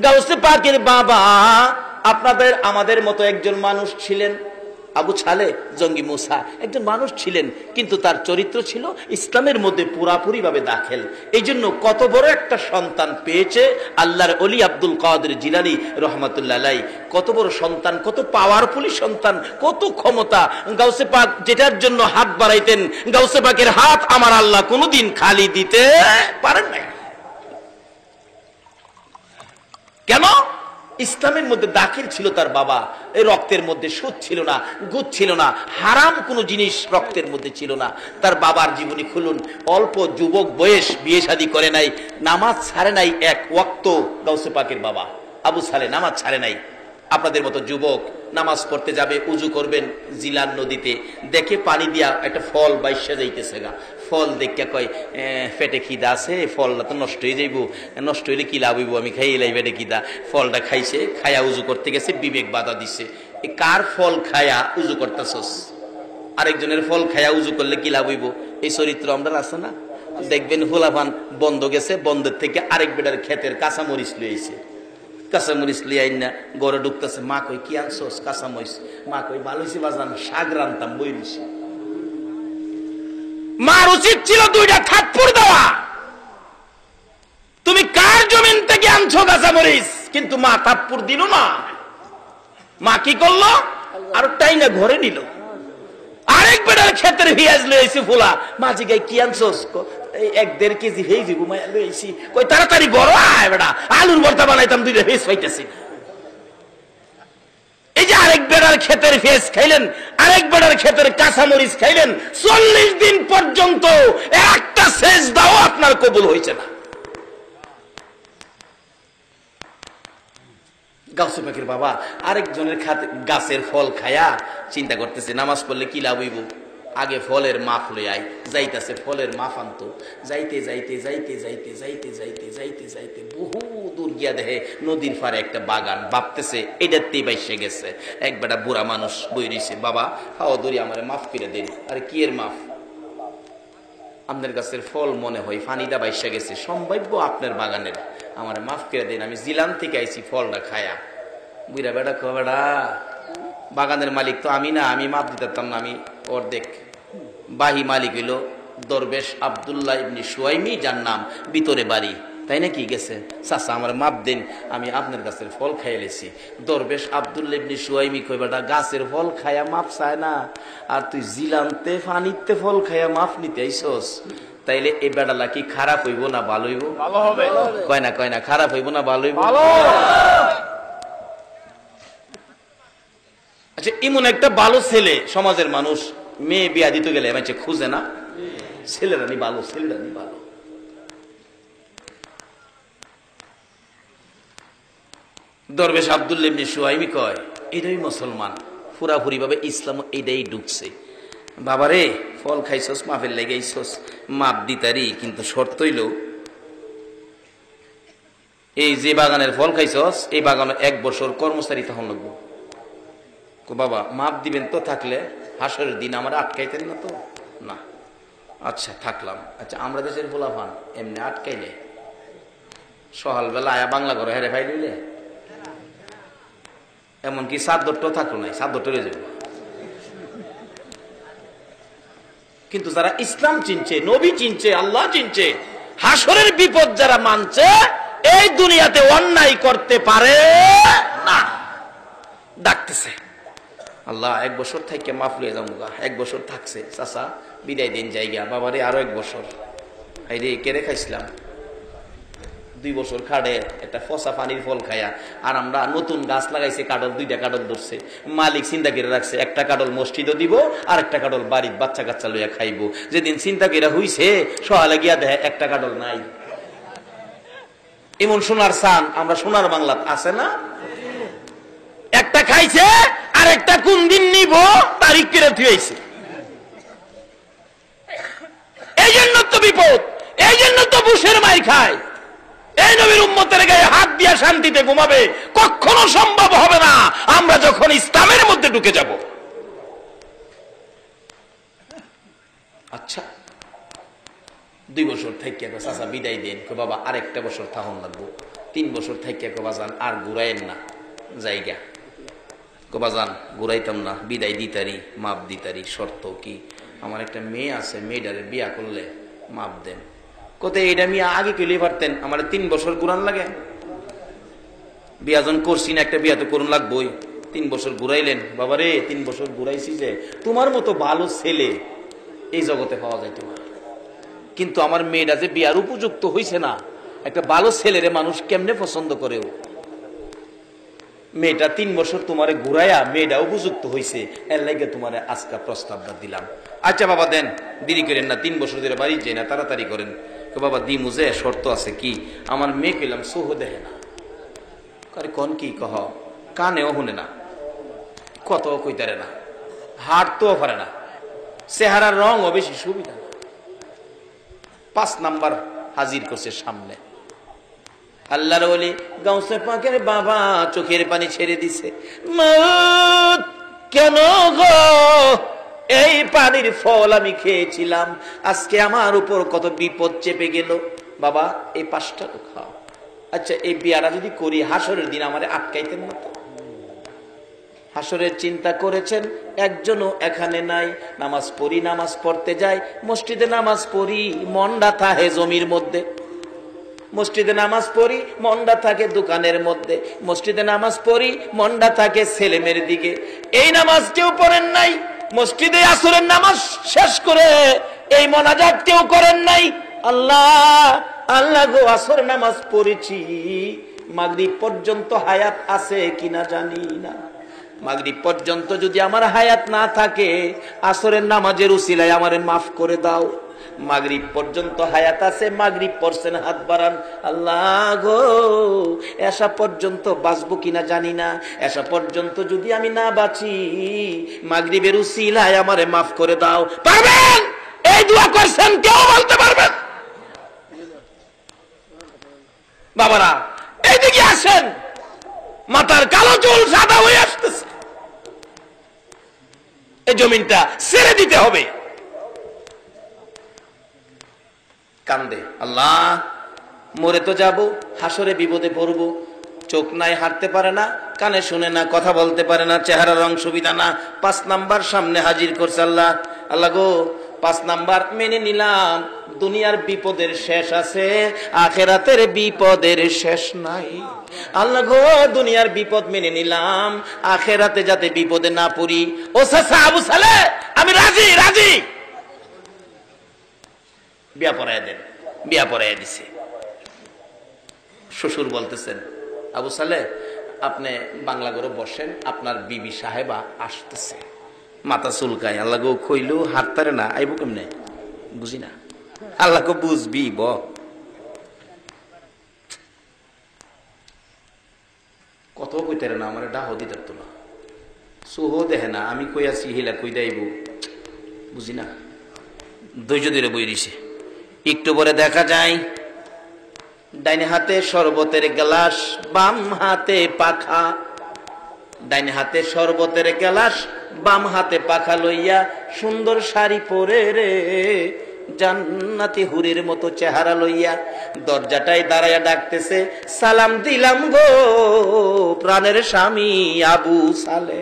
গাউসে পাকের বাবা আপনাদের আমাদের মতো একজন মানুষ ছিলেন। আবু ছালে জঙ্গি মুসা একজন মানুষ ছিলেন, কিন্তু তার চরিত্র ছিল ইসলামের মধ্যে পুরাপুরি ভাবে দাখিল। এই জন্য কত বড় একটা সন্তান পেয়েছে আল্লাহর ওলি আব্দুল কাদের জিলানী রহমাতুল্লাহ আলাইহি। কত বড় সন্তান, কত পাওয়ারফুল সন্তান, কত ক্ষমতা। গাউসে পাক যেটার জন্য হাত বাড়াইতেন, গাউসে পাকের হাত আমার আল্লাহ কোনোদিন খালি দিতে পারেন নাই। কেন? ইসলামের মধ্যে দাখিল ছিল তার বাবা। এই রক্তের মধ্যে সুদ ছিল না, গুদ ছিল না, হারাম কোনো জিনিস রক্তের মধ্যে ছিল না। তার বাবার জীবনী খুলুন। অল্প যুবক বয়স, বিয়ে শাদী করে নাই, নামাজ ছাড়ে নাই এক ওয়াক্ত। গাউসে পাকের বাবা আবু সালে নামাজ ছাড়ে নাই। আপনাদের মতো যুবক নামাজ পড়তে যাবে, উজু করবেন জিলান নদীতে, দেখে পানি দিয়া একটা ফল বাইসা যাইতেছে গা। ফল দেখে কয় পেটে খিদা আছে, ফলটা তো নষ্ট হয়ে যাইব, নষ্ট হইলে কি লাভ হইব, আমি খাই লাই পেটে খিদা। ফলটা খাইছে, খায়া উজু করতে গেছে, বিবেক বাধা দিছে, কার ফল খায়া উজু করতেছস? আরেকজনের ফল খায়া উজু করলে কি লাভ হইব? এই চরিত্র আমরা আছে না? দেখবেন হোলাভান বন্ধ গেছে, বন্ধের থেকে আরেক বেটার ক্ষেতের কাঁচামরিচ লইছে, কাঁচামরিচ লিয়ে আইন না গড়ে ঢুকতেছে। মা কই কি আনছস? কাঁচামরিচ। মা কই ভালো হয়েছে বাজান, শাক রান্তাম বই নিছি। মার উচিত ছিল দুইটা থাপ্পড় দেওয়া। তুমি কার জমিন থেকে আনছো কাঁচামরিচ? কিন্তু মা থাপ্পড় দিল না। মা কি করলো? আর তাই না ঘরে নিল। আরেক বেটার ক্ষেতের পেঁয়াজ লইছি ফুলা। মা জিগাই কি আনছস? 1-1.5 কেজি হেজি ঘুমাইয়া লইছি। কই তাড়াতাড়ি বড় আয় বেটা, আলুর ভর্তা বানাইতাম, দুইটা হেজ পাইতেছি। এই যে আরেক বেড়ার ক্ষেতের ফেস খাইলেন, আরেক বেড়ার ক্ষেতের কাঁচামরিচ খাইলেন, 40 দিন পর্যন্ত একটা সেজদাও আপনার কবুল হয়েছে না। গাউসে পাকের বাবা আরেকজনের গাছের ফল খায়া চিন্তা করতেছে নামাজ পড়লে কি লাভ হইব, আগে ফলের মাফ লই আই। যাইতেছে ফলের মাফ আনতো, যাইতে যাইতে যাইতে যাইতে যাইতে যাইতে যাইতে যাইতে বহু দূর গিয়া দেখে নদীর পারে একটা বাগান। ভাবতেছে এটাতেই বাইসে গেছে। এক বেটা বুড়া মানুষ বই রইছে, বাবা হাওয়া দড়ি আমার মাফ করে দিন। আরে কি এর মাফ? আপনার গাছের ফল মনে হয় ফানিদা বাইসা গেছে, সম্ভাব্য আপনার বাগানের, আমার মাফ করে দিন, আমি জিলান থেকে আইছি ফলটা খায়া। বুড়া বেটা কো বেটা বাগানের মালিক তো আমি না, আমি মাপ দিতে পারতাম না, আমি অর্ধেক। বাহি মালিক হইল দরবেশ আব্দুল্লাহ ইবনে সুয়াইমি, যার নাম ভিতরে বাড়ি। তাই নাকি? গেছে, চাচা আমার মাপ দেন, আমি আপনার গাছের ফল খাইয়া লেছি। দরবেশ আব্দুল্লাহ ইবনে সুয়াইমি কই বেটা গাছের ফল খায়া মাপ চায় না, আর তুই জিলানতে ফানিতে ফল খায়া মাপ নিতে আইছস, তাইলে এই বেড়ালা কি খারাপ হইব না ভালো হইব? ভালো হবে। কয় না খারাপ হইব না ভালো হইব? আচ্ছা, এমন একটা ভালো ছেলে সমাজের মানুষ মেয়ে বিয়া দিতে গেলে মানে খুঁজে না, ছেলেরা নি ভালো, ছেলেরা নি ভালো। দরবেশ আব্দুল্লাহ ইবনে সুয়াইমি কয় এটাই মুসলমান, পুরাপুরি ভাবে ইসলাম এইটাই ঢুকছে। বাবারে ফল খাইছস, মাফের লেগেইছস, মাপ দিতারি, কিন্তু শর্ত হইল এই যে বাগানের ফল খাইছস এই বাগানে 1 বছর কর্মচারী তখন লাগবো। বাবা মাপ দিবেন তো, থাকলে হাসরের দিন আমার আটকাইতেন না তো? না। আচ্ছা থাকলাম। আচ্ছা আমরা দেশের পোলাপান এমনি আটকাইলে সকালবেলা আয়া বাংলা ঘরে হেরে ফাই লইলে, এমনকি সাদ্দরটাও থাকলো নাই, সাদ্দরটা রয়ে যাবো। কিন্তু যারা ইসলাম চিনছে, নবী চিনছে, আল্লাহ চিনছে, হাসরের বিপদ যারা মানছে, এই দুনিয়াতে অন্যায় করতে পারে না। ডাকতেছে আল্লাহ 1 বছর থেকে মাফ লিয়ে যাবো, 1 বছর থাকছে, চাচা বিদায় দিন জায়গা। বাবারে আরো 1 বছর। এই রে কেড়ে খাইছিলাম 2 বছর খাড়ে একটা ফসা পানির ফল খায়া। আর আমরা নতুন গাছ লাগাইছে, কাডল 2টা কাডল ধরছে, মালিক চিন্তা করে রাখছে একটা কাডল মসজিদও দিব আর একটা কাডল বাড়ির বাচ্চা কাচ্চা লইয়া খাইবো। যেদিন চিন্তা করে হইছে সকালে গিয়া দেখে একটা কাডল নাই। এমন সোনার সান আমরা সোনার বাংলা আছে না? একটা খাইছে আর একটা কোন দিন নিব তারিখ করে থুয়েছে। এই জন্য তো বিপদ, এই জন্য তো বুশের মাই খায়। এই নবীর উম্মতের গায়ে হাত দিয়া শান্তিতে ঘুমাবে কখনো সম্ভব হবে না আমরা যখন ইসলামের মধ্যে ঢুকে যাব। আচ্ছা 2 বছর থেকে চাচা বিদায় দেন, বাবা আরেকটা বছর থাকুন লাগবো। 3 বছর থাইকা কবাজান আর ঘুরাইেন না জায়গা, কবাজান ঘুরাইতাম না, বিদায় দিতারি, মাপ দিতারি। শর্ত কি? আমার একটা মেয়ে আছে, মেয়েটারে বিয়া করলে মাপ দেন। কোথায় এটা মেয়ে আগে কেলে পারতেন, আমার 3 বছর ঘুরান লাগে? বিয়া যখন করছি না, একটা বিয়া তো করুন লাগবই। 3 বছর ঘুরাইলেন, বাবা রে 3 বছর ঘুরাইছি যে তোমার মতো ভালো ছেলে এই জগতে পাওয়া যায় তোমার। কিন্তু আমার মেয়েটা যে বিয়ার উপযুক্ত হইছে না, একটা ভালো ছেলেরে মানুষ কেমনে পছন্দ করে? মেয়েটা 3 বছর তোমারে ঘুরাইয়া মেয়েটা উপযুক্ত হইছে, এর লাগে তোমারে আজকা প্রস্তাবটা দিলাম। আচ্ছা বাবা দেন, দেরি করেন না, 3 বছর ধরে বাড়ি যাই না, তাড়াতাড়ি করেন। বাবা দি মুজে, শর্ত আছে কি? আমার মেয়ে পেলাম সোহ দেখে না। আরে কোন কি কহ, কানেও শুনে না, কত কইতারে না, হাঁটতেও পারে না, চেহারার রঙও বেশি সুবিধা না। 5 নাম্বার হাজির করছে সামনে। আল্লাহর ওলি গাউসে পাকের বাবা চোখের পানি ছেড়ে দিছে। মত কেন গো, এই পানির ফল আমি খেয়েছিলাম, আজকে আমার উপর কত বিপদ চেপে গেল। বাবা এই 5টা তো খাও। আচ্ছা এই বিয়াটা যদি করি, হাসরের দিন আমারে আটকাইতেন না তো? হাসরের চিন্তা করেছেন? একজনও এখানে নাই। নামাজ পড়ি, নামাজ পড়তে যাই, মসজিদে নামাজ পড়ি, মন্ডা থাকে জমির মধ্যে। মসজিদে নামাজ পড়ি, মন্ডা থাকে দোকানের মধ্যে। মসজিদে নামাজ পড়ি, মন্ডা থাকে ছেলেমেয়ের দিকে। এই নামাজ কেউ পড়েন নাই, মসজিদে আসরের নামাজ শেষ করে এই মোনাজাত কেউ করেন নাই। আল্লাহ আল্লাহ গো, আসর নামাজ পড়েছি, মাগরিব পর্যন্ত হায়াত আছে কিনা জানি না। মাগরিব পর্যন্ত যদি আমার হায়াত না থাকে, আসরের নামাজের উসিলায় আমারে মাফ করে দাও। মাগরিব পর্যন্ত হায়াত আছে, মাগরিব পড়ছেন, হাত বাড়ান। আল্লাহ গো, এসা পর্যন্ত বাঁচবো কিনা জানি না, এসা পর্যন্ত যদি আমি না বাঁচি, মাগরিবের উসিলায় আমারে মাফ করে দাও। পারবেন? এই দোয়া করছেন কেউ বলতে পারবেন? বাবারা এইদিকে আসেন, মাথার কালো চুল সাদা হয়ে আসতেছে, এই জমিনটা ছেড়ে দিতে হবে। কান্দে, আল্লাহ মরে তো যাব, হাসরে বিপদে পড়ব। চোখ নাই, হাঁটতে পারে না, কানে শুনে না, কথা বলতে পারে না, চেহারার রং সুবিধা না। 5 নাম্বার সামনে হাজির করছে। আল্লাহ আল্লাহ গো, 5 নাম্বার মেনে নিলাম, দুনিয়ার বিপদের শেষ আছে, আখেরাতের বিপদের শেষ নাই। আল্লাহ গো, দুনিয়ার বিপদ মেনে নিলাম, আখেরাতে যাতে বিপদে না পড়ি। ও চাচা আবু সালে, আমি রাজি রাজি, বিয়া পড়াইয়া দেন। বিয়া পড়াইয়া দিছে। শ্বশুর বলতেছেন, আবু সালে আপনি বাংলা করে বসেন, আপনার বিবি সাহেবা আসতেছে। মাথা চুলকায়, আল্লাহ গো কইলো হাঁটতারে না, আইব কেমনে বুঝি না। আল্লাহ গো বুঝবি ব। কত কইতারে না, আমার ডাহ দিতে তো না, সোহ দেখে না, আমি কই আছি হিলা কই দাইব বুঝি না। ধৈর্য ধরে বই দিছে। একটু পরে দেখা যায় ডাইনে হাতে শরবতের গ্লাস, বাম হাতে পাখা। ডাইনে হাতে শরবতের গ্লাস, বাম হাতে পাখা লইয়া, সুন্দর শাড়ি পরে রে, জান্নাতি হুরের মতো চেহারা লইয়া দরজাটায় দাঁড়াইয়া ডাকতেছে, সালাম দিলাম গো প্রাণের স্বামী আবু সালে।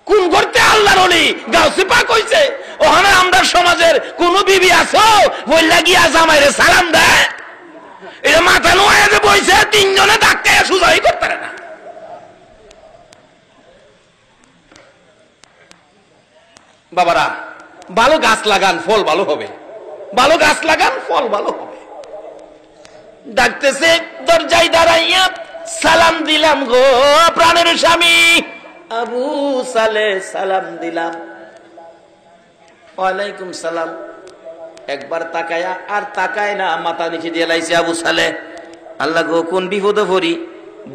কোন করতে আল্লাহর ওলি গাউসে পাক হইছে। ওখানে আমরা সমাজের কোন বিবি আছো বইলা গিয়া জামাইরে সালাম দেয়? এটা মাথা নোয়া যে বইছে, 3 জনে ধাক্কায় সুজাই করতে না। বাবারা ভালো গাছ লাগান, ফল ভালো হবে। ভালো গাছ লাগান, ফল ভালো হবে। ডাকতেছে দরজায় দাঁড়াইয়া, সালাম দিলাম গো প্রাণের স্বামী আবু সালে, সালাম দিলাম। ওয়ালাইকুম সালাম। একবার তাকায়া আর তাকায় না, মাথা নিচে দিয়ে লাইছে আবু সালে। আল্লাহ গো কোন বিপদে পড়ি,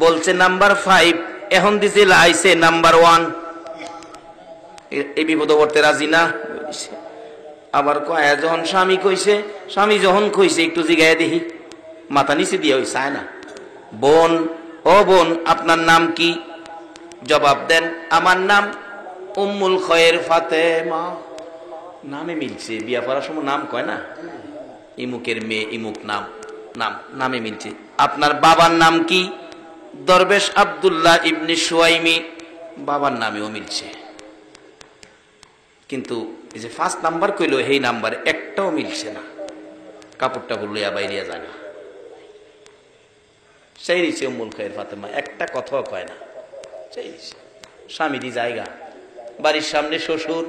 বলছে নাম্বার 5, এখন দিছে লাইছে নাম্বার 1। এই বিপদে পড়তে রাজি না। আবার কয় যখন স্বামী কইছে, স্বামী যখন কইছে একটু জিগায় দেখি, মাথা নিচে দিয়ে ওই চায় না। বোন, ও বোন আপনার নাম কি? জবাব দেন, আমার নাম উম্মুল খয়ের ফাতেমা। নামে মিলছে, বিয়া পড়ার সময় নাম কয় না, ইমুকের মেয়ে ইমুক নাম। নামে মিলছে। আপনার বাবার নাম কি? দরবেশ আব্দুল্লাহ ইবনে সুয়াইমি, বাবার নামেও মিলছে। কিন্তু এই যে 5 নাম্বার কইলো, এই নাম্বার একটাও মিলছে না। কাপড়টা লইয়া বাইরিয়া যায় না, সেই দিছে উম্মুল খায়ের ফাতেমা, একটা কথাও কয় না। সেই দিছে স্বামীরই জায়গা, বাড়ির সামনে শ্বশুর,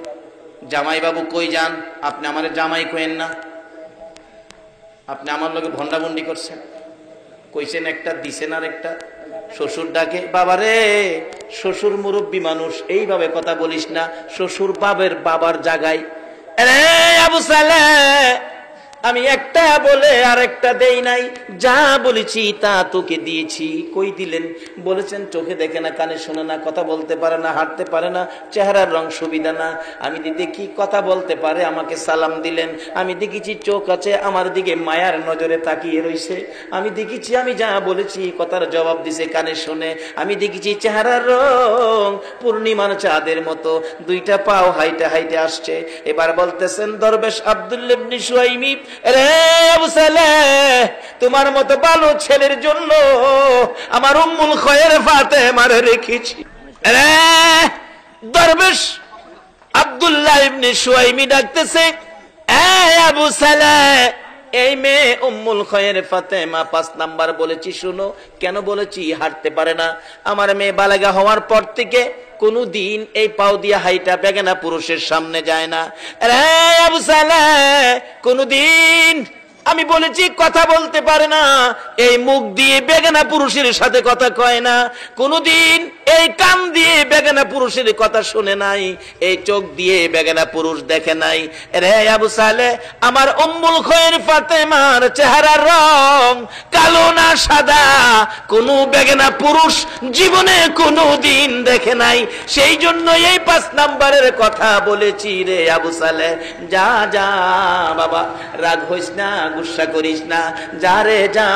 জামাই বাবু কই যান, আপনি আমার জামাই কইেন না, আপনি আমার লগে ভন্ডাভন্ডি করছেন, কইছেন একটা দিছেন আর একটা। শ্বশুর ডাকে, বাবারে, শ্বশুর মুরব্বী মানুষ, এইভাবে কথা বলিস না, শ্বশুর বাবার জায়গায়। আবু সালেহ, আমি একটা বলে আর একটা দেই নাই, যা বলেছি তা তোকে দিয়েছি। কই দিলেন? বলেছেন চোখে দেখে না, কানে শোনে না, কথা বলতে পারে না, হাঁটতে পারে না, চেহারার রং সুবিধা না। আমি দেখি কথা বলতে পারে, আমাকে সালাম দিলেন। আমি দেখেছি চোখ আছে, আমার দিকে মায়ার নজরে তাকিয়ে রইছে। আমি দেখেছি আমি যা বলেছি কথার জবাব দিছে, কানে শোনে। আমি দেখেছি চেহারার রং পূর্ণিমার চাঁদের মতো, 2টা পাও হাইটে হাইটে আসছে। এবার বলতেছেন দরবেশ আব্দুল্লাহ ইবনে সুয়াইমি, রে আবু সালেহ, তোমার মতো ভালো ছেলের জন্য আমার উম্মুল খায়ের ফাতেমার রেখেছি। রে দরবেশ আব্দুল্লাহ ইবনে সুয়াইমি ডাকতেছে, আবু সালেহ, এই মেয়ে উম্মুল খায়ের ফাতেমা 5 নাম্বার বলেছি, শুনো। কেন বলেছি? হাঁটতে পারে না। আমার মেয়ে বালেগা হওয়ার পর থেকে কোনদিন এই পাও দিয়া হাইটা বেগানা পুরুষের সামনে যায় না। রে আবু সালেহ, কোনদিন আমি বলেছি কথা বলতে পারে না, এই মুখ দিয়ে বেগানা পুরুষের সাথে কথা কয় না, কোনদিন এই কান দিয়ে বেগানা পুরুষের কথা শুনে নাই, এই চোখ দিয়ে বেগানা পুরুষ দেখে নাই। রে আবু সালেহ, আমার উম্মুল খায়ের ফাতেমার চেহারার রং কালো না সাদা, কোন বেগানা পুরুষ জীবনে কোনদিন দেখে নাই। সেই জন্য এই 5 নাম্বারের কথা বলেছি। রে আবু সালেহ, যা যা বাবা, রাগ হইস না, গুসা করিস না, যা রে যা,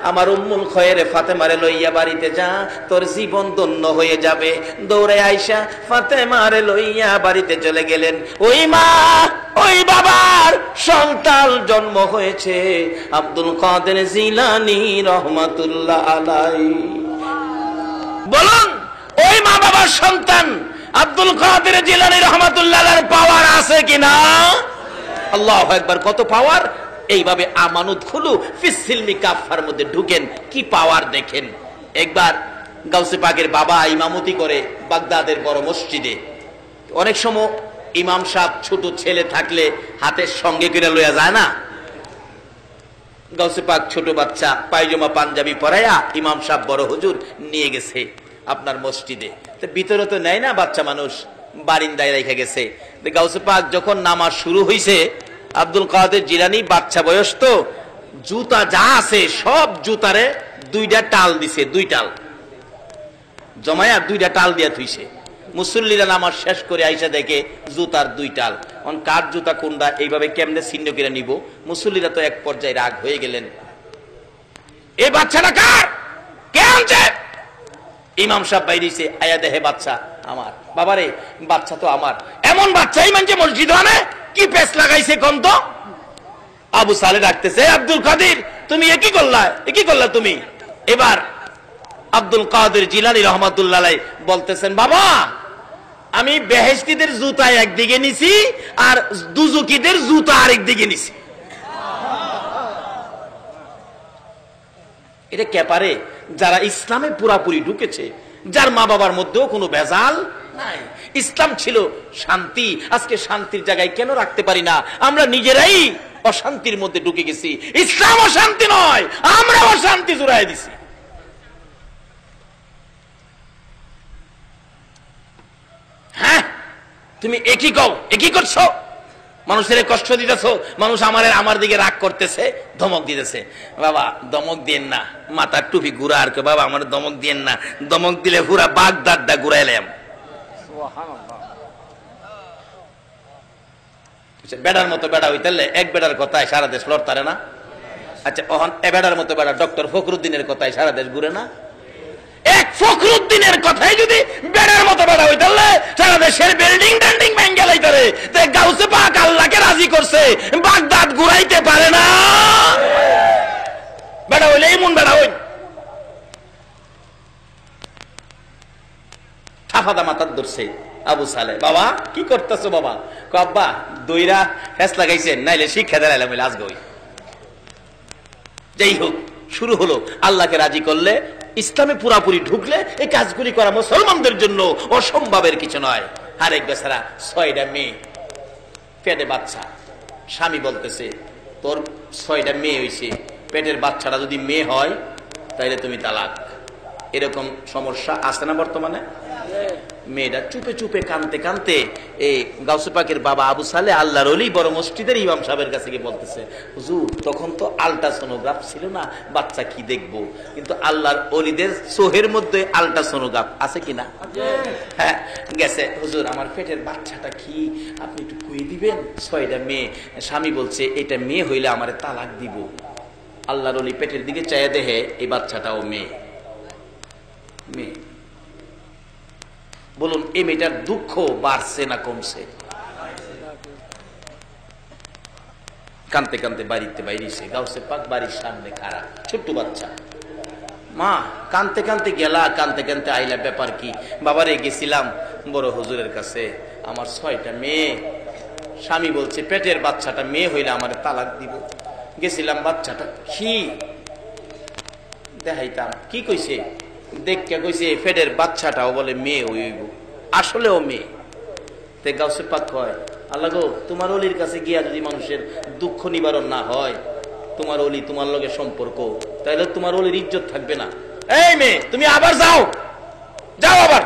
আমার উম্মুল খায়ের ফাতেমারে লইয়া বাড়িতে যা, তোর জীবন ধন্য হয়ে যাবে। দৌড়ে আইসা ফাতেমারে লইয়া বাড়িতে চলে গেলেন। ওই মা, ওই বাবার সন্তান জন্ম হয়েছে আব্দুল কাদের জিলানী রহমাতুল্লাহ আলাইহি। বলুন, ওই মা বাবার সন্তান আব্দুল কাদের জিলানী রহমাতুল্লাহ আলাইহির পাওয়ার আছে কিনা? আল্লাহু আকবার! কত পাওয়ার! এইভাবে আমানত খুলু ফিসসিলমি কাফার মধ্যে ঢুকেন, কি পাওয়ার দেখেন। একবার গাউসে পাকের বাবা ইমামতি করে বাগদাদের বড় মসজিদে। অনেক সময় ইমাম সাহেব ছোট ছেলে থাকলে হাতের সঙ্গে করে লইয়া যায় না। গাউসে পাক ছোট বাচ্চা পায়জামা পাঞ্জাবি পরাইয়া ইমাম সাহেব বড় হুজুর নিয়ে গেছে আপনার মসজিদে। তো ভিতরে তো নেয় না, বাচ্চা মানুষ বারিন্দায় রেখে গেছে। গাউসে পাক যখন নামাজ শুরু হয়েছে, আব্দুল কাদের জিলানী বাচ্চা বয়স তো, জুতা যা আছে সব জুতারে 2টা টাল দিছে, 2 টাল জমায়া 2টা টাল দিয়া থুইছে। মুসল্লিরা নামাজ শেষ করে আইসা দেখে জুতার 2 টাল। কার জুতা কোনটা, এইভাবে কেমনে ছিন্ন করে নিব? মুসল্লিরা তো এক পর্যায়ে রাগ হয়ে গেলেন, এই বাচ্চাটা কার, কে আনছে? ইমাম সাহেব বাইরেছে, আয়া দেহে বাচ্চা আমার। বাবারে, বাচ্চা তো আমার। এমন বাচ্চাই মানছে মসজিদ আনে, কি পেস লাগাইছে কোন তো? আবু সালেহ ডাকতেছে, আব্দুল কাদের, তুমি এ কি করলা তুমি? এবার আব্দুল কাদের জিলানী রহমাতুল্লাহ আলাইহি বলতেছেন, বাবা, আমি বেহেশতীদের জুতা একদিকে নিছি আর দুজুকিদের জুতা আরেক দিকে নিছি। এটা কে পারে? যারা ইসলামে পুরাপুরি ঢুকেছে, যার মা বাবার মধ্যেও কোনো ভেজাল নাই। ইসলাম ছিল শান্তি। আজকে শান্তির জায়গায় কেন রাখতে পারি না? আমরা নিজেরাই অশান্তির মধ্যে ঢুকে গেছি। ইসলাম অশান্তি নয়, আমরা অশান্তি জুড়াই দিছি। হ্যাঁ, তুমি একই করছো, মানুষের কষ্ট দিতেছ, মানুষ আমার দিকে রাগ করতেছে, ধমক দিতেছে। বাবা, ধমক দিয়েন না, মাথার টুপি ঘুরা আর বাবা আমার ধমক দিয়েন না, ধমক দিলে পুরা বাগদাদটা ঘুরাইলাম। বেড়ার মতো বেড়া হইতে এক বেড়ার কথায় সারা দেশ লড়তারে না? আচ্ছা, এ বেড়ার মতো বেড়া ডক্টর ফখরুদ্দিনের কথায় সারা দেশ ঘুরে না? এক ফখরুদ্দিনের কথাই যদি বেড়ার মতো বেড়া হইতে সারা দেশের বিল্ডিং টেন্ডিং ভেঙে লাইতারে, গাউসে পাক আল্লাহকে রাজি করছে, বাগদাদ ঘুরাইতে পারে না। বেড়া হইলে এমন বেড়া হইন। হাফাদা মাথার ধরছে আবু সালে, বাবা কি করতেছো বাবা? আব্বা দইরা ফেস লাগাইছেন, নাইলে শিক্ষা দেলাইলাম আজগই। যাই হোক, শুরু হলো। আল্লাহকে রাজি করলে, ইসলামে পুরাপুরি ঢুকলে এই কাজগুলি করা মুসলমানদের জন্য অসম্ভবের কিছু নয়। আরেক বেচারা 6টা মেয়ে, পেটে বাচ্চা। স্বামী বলতেছে তোর 6টা মেয়ে হয়েছে, পেটের বাচ্চাটা যদি মেয়ে হয় তাহলে তুমি তালাক। এরকম সমস্যা আছে না বর্তমানে? মেয়েটা চুপে চুপে কানতে কানতে এই গাউসে পাকের বাবা আবু সালে আল্লাহর ওলি বড় মসজিদের ইমাম সাহেবের কাছে গিয়ে বলতেছে, হুজুর তখন তো আল্ট্রাসোনোগ্রাফ ছিল না, বাচ্চা কি দেখবো, কিন্তু আল্লাহর ওলিদের সোহের মধ্যে আল্ট্রাসোনোগ্রাফ আছে কিনা? হ্যাঁ গেছে। হুজুর আমার পেটের বাচ্চাটা কি, আপনি একটু কই দিবেন? 6টা মেয়ে। স্বামী বলছে এটা মেয়ে হইলে আমারে তালাক দিব। আল্লাহর ওলি পেটের দিকে চাইয়া দেখে এই বাচ্চাটাও মেয়ে। মেয়ে। বলুন এই মেয়েটার দুঃখ বাড়ছে না কমছে? কানতে কানতে বাড়িতে বাইরেছে। গাউসে পাক বাড়ির সামনে খারাপ, ছোট্ট বাচ্চা। মা কানতে কানতে গেলা, কানতে কানতে আইলা, ব্যাপার কি? বাবারে গেছিলাম বড় হুজুরের কাছে, আমার 6টা মেয়ে। স্বামী বলছে পেটের বাচ্চাটা মেয়ে হইলে আমার তালাক দিব। গেছিলাম, বাচ্চাটা কি দেখাইতাম। কি কইছে? দেখে কইছে পেটের বাচ্চাটাও বলে মেয়ে হইব, আসলেও মেয়ে। তে গাউসে পাক কয়, আল্লাহ গো, তোমার অলির কাছে গিয়া যদি মানুষের দুঃখ নিবারণ না হয়, তোমার অলি তোমার লগে সম্পর্ক, তাহলে তোমার অলির ইজ্জত থাকবে না। এই মেয়ে তুমি আবার যাও, যাও আবার।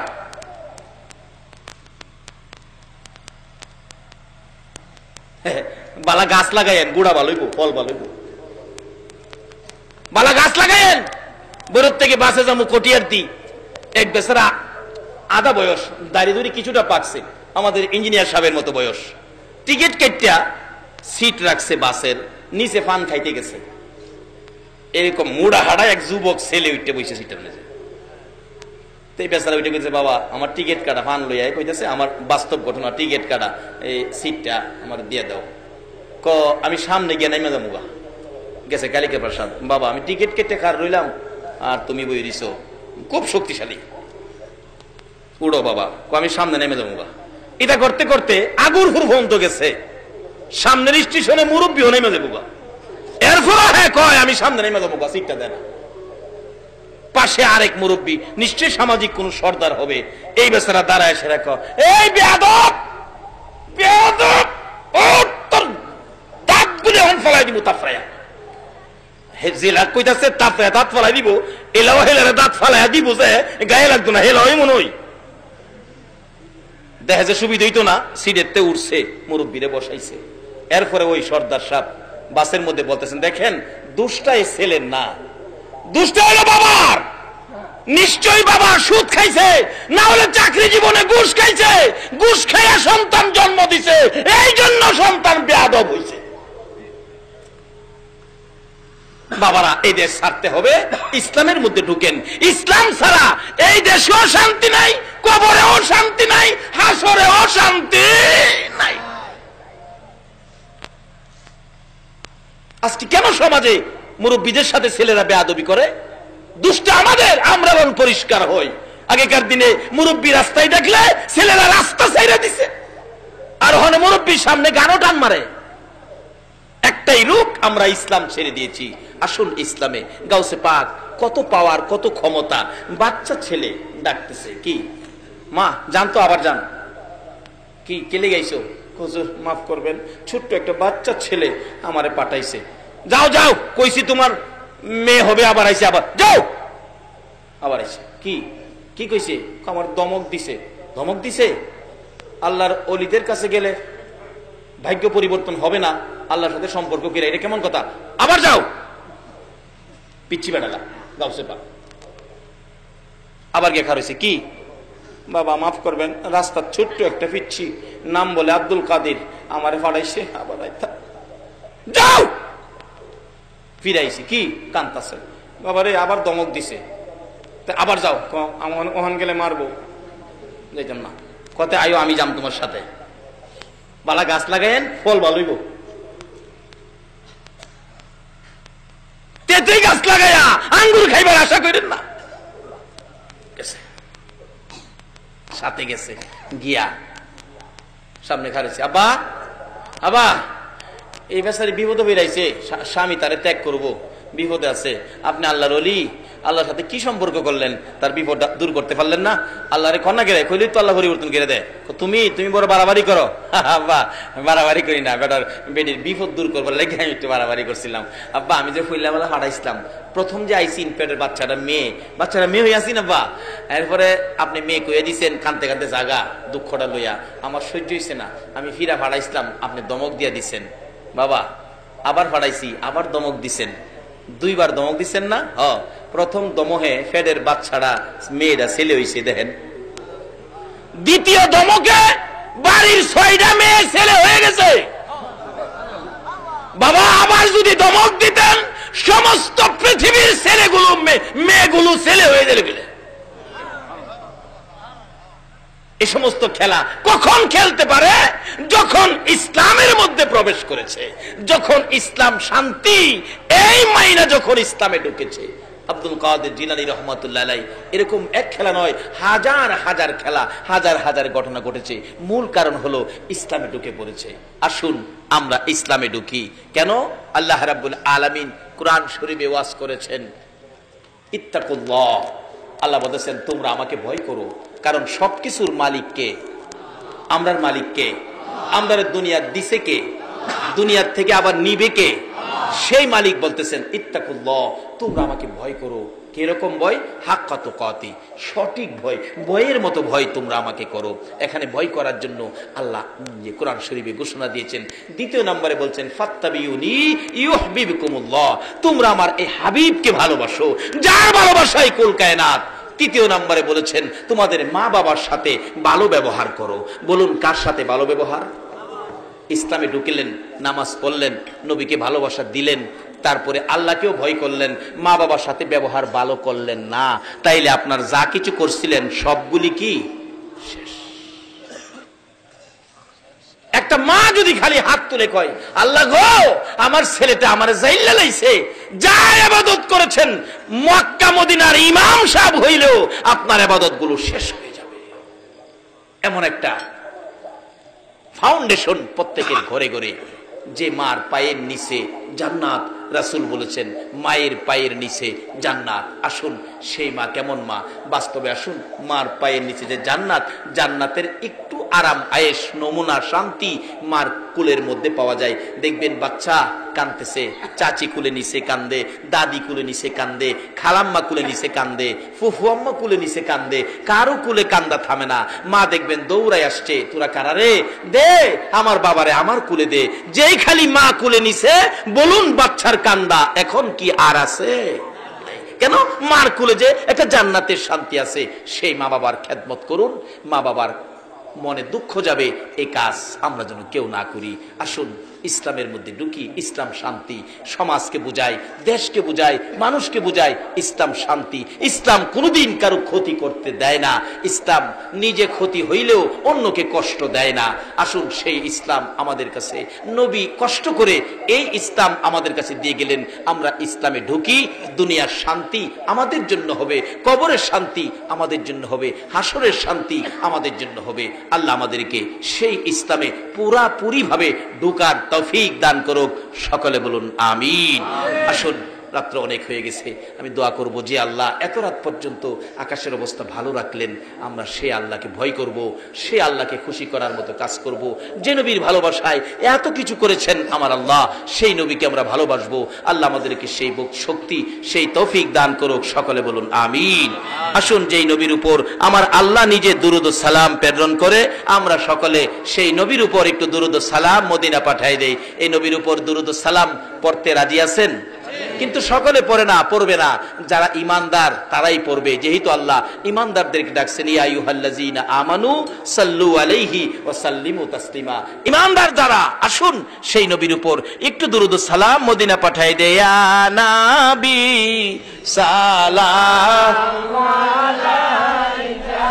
বালা গাছ লাগাইয়েন, গুড়া ভালো হইব, ফল ভালো হইব। বালা গাছ লাগাইয়েন। বরফ থেকে বাসে যাবো কটিয়ারতি। এক বেচারা আধা বয়স, দাঁড়িয়ে দড়ি কিছুটা পাকছে, আমাদের ইঞ্জিনিয়ার সাহেবের মতো বয়স। টিকিট কেটটা সিট রাখছে বাসের নিচে, পান খাইতে গেছে। এরকম মুড়া হাড়া এক যুবক ছেলে উঠতে বসে সিটের নিচে। এই বেচারা উঠে গেছে, বাবা আমার টিকিট কাটা, পান লইয়া কইতেছে আমার বাস্তব ঘটনা, টিকিট কাটা, এই সিটটা আমার দিয়ে দাও। আমি সামনে গিয়ে নাইমা যাবো গা। গেছে কালিকা প্রসাদ, বাবা আমি টিকিট কেটে কার রইলাম আর তুমি বই দিছো, খুব শক্তিশালী, উড়ো বাবা। আমি সামনে নেমে যাবো গা। এটা করতে করতে আগুর হুর ভন্ত গেছে, সামনের স্টেশনে মুরব্বীও নেমে যাবো গা। এরপর হ্যাঁ কয় আমি সামনে নেমে যাবো গা, সিটটা দেন। পাশে আরেক মুরব্বী, নিশ্চয়ই সামাজিক কোন সর্দার হবে। এই বেচারা দাঁড়ায় সেরা কয়, এই বেয়াদব বেয়াদব, ও তোর দাঁত গুলি এখন ফলাই দিব তাফরায়া। জেলা কইতাছে তাফরায়া দাঁত ফলাই দিব, এলাও হেলারে দাঁত ফালাইয়া দিব যে গায়ে লাগতো না, হেলা এমন হই। দেখা যে সুবিধা হইতো না, সিটেতে উঠছে, মুরব্বীরে বসাইছে। এরপরে ওই সর্দার সাহেব বাসের মধ্যে বলতেছেন, দেখেন দুষ্টা এই ছেলের না, দুষ্টা হলো বাবার। নিশ্চয়ই বাবা সুদ খাইছে, না হলে চাকরি জীবনে ঘুষ খাইছে, ঘুষ খাইয়া সন্তান জন্ম দিছে, এই জন্য সন্তান বেয়াদব হইছে। বাবারা এই দেশ ছাড়তে হবে, ইসলামের মধ্যে ঢুকেন। ইসলাম ছাড়া এই দেশেও শান্তি নাই, কবরেও শান্তি নাই, হাসরেও শান্তি নাই। আজকে কেন সমাজে মুরব্বীদের সাথে ছেলেরা বেয়াদবি করে? দুষ্ট আমাদের, আমরা রং পরিষ্কার হই। আগেকার দিনে মুরব্বী রাস্তায় দেখলে ছেলেরা রাস্তা ছাইরা দিছে, আর ওখানে মুরব্বীর সামনে গানও টান মারে। একটাই রূপ, আমরা ইসলাম ছেড়ে দিয়েছি। আসুন ইসলামে। গাউসে পাক কত পাওয়ার, কত ক্ষমতা। বাচ্চা ছেলে ডাকতেছে, কি মা জানতো, আবার যান। কি কেলে গাইছো? হুজুর মাফ করবেন, ছোট্ট একটা বাচ্চা ছেলে আমারে পাঠাইছে। যাও যাও, কইছি তোমার মেয়ে হবে, আবার আইছে, আবার যাও, আবার আইছে। কি কি কইছে? আমার দমক দিছে। ধমক দিছে? আল্লাহর ওলিদের কাছে গেলে ভাগ্য পরিবর্তন হবে না, আল্লাহর সাথে সম্পর্ক কিরা, এটা কেমন কথা? আবার যাও। পিচ্ছি বেড়ালা গাউসে পাক আবার গিয়ে খারইছে। কি বাবা মাফ করবেন, রাস্তার ছোট্ট একটা পিচ্ছি, নাম বলে আব্দুল কাদির, আমারে ফাড়াইছে, আবার যাও। ফিরাইছি। কি কান্তাছে? বাবারে আবার দমক দিছে, আবার যাও। ওখান গেলে মারবো, যাইতাম না। কত আয়ো, আমি যাম তোমার সাথে। বালা গাছ লাগাইন, ফল ভালো হইব। বাড়িতেই গাছ লাগাইয়া আঙ্গুর খাইবার আশা করেন না। সাথে গেছে গিয়া সামনে খারেছে, আব্বা আব্বা এই বেচারি বিপদে বেরাইছে, স্বামী তারে ত্যাগ করবো, বিপদে আছে, আপনি আল্লাহর ওলি, আল্লাহর সাথে কি সম্পর্ক করলেন, তার বিপদ দূর করতে পারলেন না? আল্লাহরে কন্যা গেলে কইলি তো আল্লাহ পরিবর্তন করে দেয়। তুমি বড় বাড়াবাড়ি করো। আব্বা বাড়াবাড়ি করি না, বেটার বেটির বিপদ দূর করবার লেগে আমি একটু বাড়াবাড়ি করছিলাম। আব্বা আমি যে ফুল্লাবেলা হারাইছিলাম, প্রথম যে আইসি পেটের বাচ্চাটা মেয়ে হয়ে আসি না বা, এরপরে আপনি মেয়ে কইয়া দিচ্ছেন, কানতে কানতে জাগা দুঃখটা লইয়া, আমার সহ্য হয়েছে না, আমি ফিরা ফাড়াইছিলাম, আপনি দমক দিয়া দিচ্ছেন। বাবা আবার ফাড়াইছি, আবার দমক দিচ্ছেন, 2 বার দমক দিচ্ছেন না? প্রথম দমহে ফেডের বাচ্চাটা মেয়েরা ছেলে হয়েছে দেখেন, দ্বিতীয় দমকে বাড়ির 6টা মেয়ে ছেলে হয়ে গেছে। বাবা আবার যদি দমক দিতেন, সমস্ত পৃথিবীর ছেলেগুলো মেয়েগুলো ছেলে হয়ে গেলে। এই সমস্ত খেলা কখন খেলতে পারে? যখন ইসলামের মধ্যে প্রবেশ করেছে, যখন ইসলাম শান্তি, এই মাইনা যখন ইসলামে ঢুকেছে। আব্দুল কাদের জিলানী রহমাতুল্লাহ আলাইহি এরকম এক খেলা নয়, হাজার হাজার খেলা, হাজার হাজার ঘটনা ঘটেছে। মূল কারণ হলো ইসলামে ঢুকে পড়েছে। আসুন আমরা ইসলামে ঢুকি। কেন? আল্লাহ রাব্বুল আলামিন কুরআন শরীফে ওয়াজ করেছেন, ইত্তাকুল্লাহ, আল্লাহ বলেছেন তোমরা আমাকে ভয় করো। কারণ সবকিছুর মালিক কে? আমরার মালিক কে? আমরার দুনিয়া দিছে কে? দুনিয়ার থেকে আবার নিবে কে? সেই মালিক বলতেছেন ইত্তাকুল্লাহ, তোমরা আমাকে ভয় করো। কিরকম ভয়? হাক্কা তুকাতি, সঠিক ভয়, ভয়ের মতো ভয় তোমরা আমাকে করো। এখানে ভয় করার জন্য আল্লাহ কোরআন শরীফে ঘোষণা দিয়েছেন। দ্বিতীয় নম্বরে বলছেন ফাত্তাবিউনি ইউহিব্বুকুমুল্লাহ, তোমরা আমার এই হাবিবকে ভালোবাসো, যার ভালোবাসায় কুল কায়নাত। তৃতীয় নম্বরে বলেছেন তোমাদের মা বাবার সাথে ভালো ব্যবহার করো। বলুন কার সাথে ভালো ব্যবহার? ইসলামে ঢুকলেন, নামাজ পড়লেন, নবীকে ভালোবাসা দিলেন, তারপরে আল্লাহকেও ভয় করলেন, মা বাবার সাথে ব্যবহার ভালো করলেন না, তাইলে আপনার যা কিছু করছিলেন সবগুলি কি শেষ। একটা মা যদি খালি হাত তুলে কয় আল্লাহ গো আমার ছেলেটা আমার জাইল্লা লাইছে, যা ইবাদত করেছেন মক্কা মদিনার ইমাম সাহেব হইলেও আপনার ইবাদত গুলো শেষ হয়ে যাবে। এমন একটা ফাউন্ডেশন প্রত্যেকের ঘরে ঘরে, যে মার পায়ের নিচে জান্নাত। রাসূল বলেছেন মায়ের পায়ের নিচে জান্নাত। আসুন সেই মা কেমন মা? বাস্তবে আসুন, মার পায়ের নিচে যে জান্নাত, জান্নাতের একটু আরাম আয়েশ নমুনা শান্তি মার কুলের মধ্যে পাওয়া যায়। দেখবেন বাচ্চা কাঁদতেছে, চাচি কুলে নিচে কান্দে, দাদি কুলে নিচে কান্দে, খালাম্মা কুলে নিচে কান্দে, ফুফু আম্মা কুলে নিচে কান্দে, কারো কুলে কান্দা থামে না। মা দেখবেন দৌড়াই আসছে, তোরা কারারে দে আমার বাবারে আমার কুলে দে। যেই খালি মা কুলে নিছে, বলুন বাচ্চার কান্দা এখন কি আর আছে? কেন? মার কুলে যে একটা জান্নাতের শান্তি আছে। সেই মা বাবার খেদমত করুন, মা বাবার মনে দুঃখ যাবে, এই কাজ আমরা যেন কেউ না করি। আসুন ইসলামের মধ্যে ঢুকি। ইসলাম শান্তি, সমাজকে বুঝায়, দেশকে বুঝায়, মানুষকে বুঝায়। ইসলাম শান্তি, ইসলাম কোনোদিন কারো ক্ষতি করতে দেয় না। ইসলাম নিজে ক্ষতি হইলেও অন্যকে কষ্ট দেয় না। আসুন সেই ইসলাম আমাদের কাছে নবী কষ্ট করে এই ইসলাম আমাদের কাছে দিয়ে গেলেন। আমরা ইসলামে ঢুকি, দুনিয়ার শান্তি আমাদের জন্য হবে, কবরের শান্তি আমাদের জন্য হবে, হাসরের শান্তি আমাদের জন্য হবে। আল্লাহ আমাদেরকে সেই ইসলামে পুরাপুরি ভাবে ঢোকার তৌফিক দান করুক। সকলে বলুন আমিন। আসুন রাত্র অনেক হয়ে গেছে, আমি দোয়া করব যে আল্লাহ এত রাত পর্যন্ত আকাশের অবস্থা ভালো রাখলেন, আমরা সে আল্লাহকে ভয় করব, সে আল্লাহকে খুশি করার মতো কাজ করব। যে নবীর ভালোবাসায় এত কিছু করেছেন আমার আল্লাহ, সেই নবীকে আমরা ভালোবাসবো। আল্লাহ আমাদেরকে সেই শক্তি, সেই তৌফিক দান করুক। সকলে বলুন আমিন। আসুন যেই নবীর উপর আমার আল্লাহ নিজে দুরুদ ও সালাম প্রেরণ করে, আমরা সকলে সেই নবীর উপর একটু দুরুদ ও সালাম মদিনা পাঠাই দেই। এই নবীর উপর দুরুদ ও সালাম পড়তে রাজি আছেন? কিন্তু সকলে পড়ে না, পড়বে না, যারা ইমানদার তারাই পড়বে। যেহেতু আল্লাহ ইমানদারদেরকে ডাকছেন ইয়া আইয়ুহাল্লাযীনা আমানু সাল্লু আলাইহি ওয়া সাল্লিমু তাসলিমা। ইমানদার যারা, আসুন সেই নবীর উপর একটু দুরুদ ও সালাম মদিনা পাঠাই দেই। ইয়া নবী সালাম আলাইকা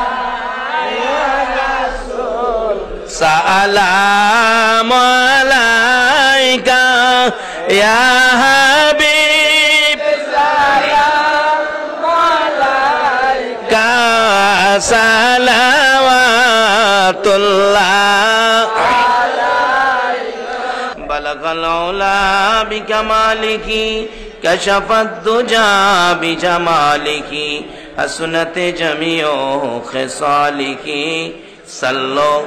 ইয়া রাসূল সালাম আলাইকা ইয়া হাবিব العلا بكماله كشف الدجى بجماله حسنت جميع خصاله صلوا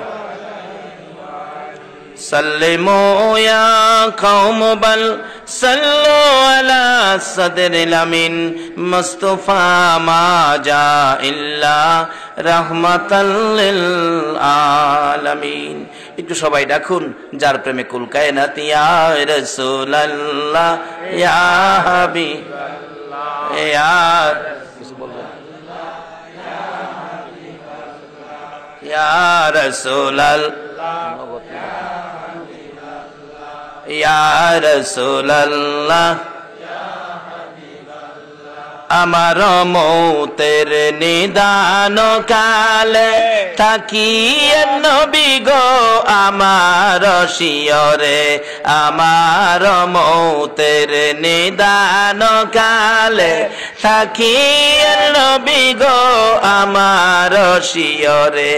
سلموا يا قوم بل صلوا على صدر الأمين مصطفى ما جاء إلا رحمة للعالمين একটু সবাই ডাকুন যার প্রেমে কুল কায়নাত ইয়া রাসূলুল্লাহ ইয়া হাবিবাল্লাহ ইয়া ইয়া রাসূলুল্লাহ ইয়া রাসূলুল্লাহ আমার মৌতের নিদান কালে থাকিয়ে নবী গো আমার শিয়রে আমার মৌতের নিদান কালে থাকিয়ে নবী গো আমার শিয়রে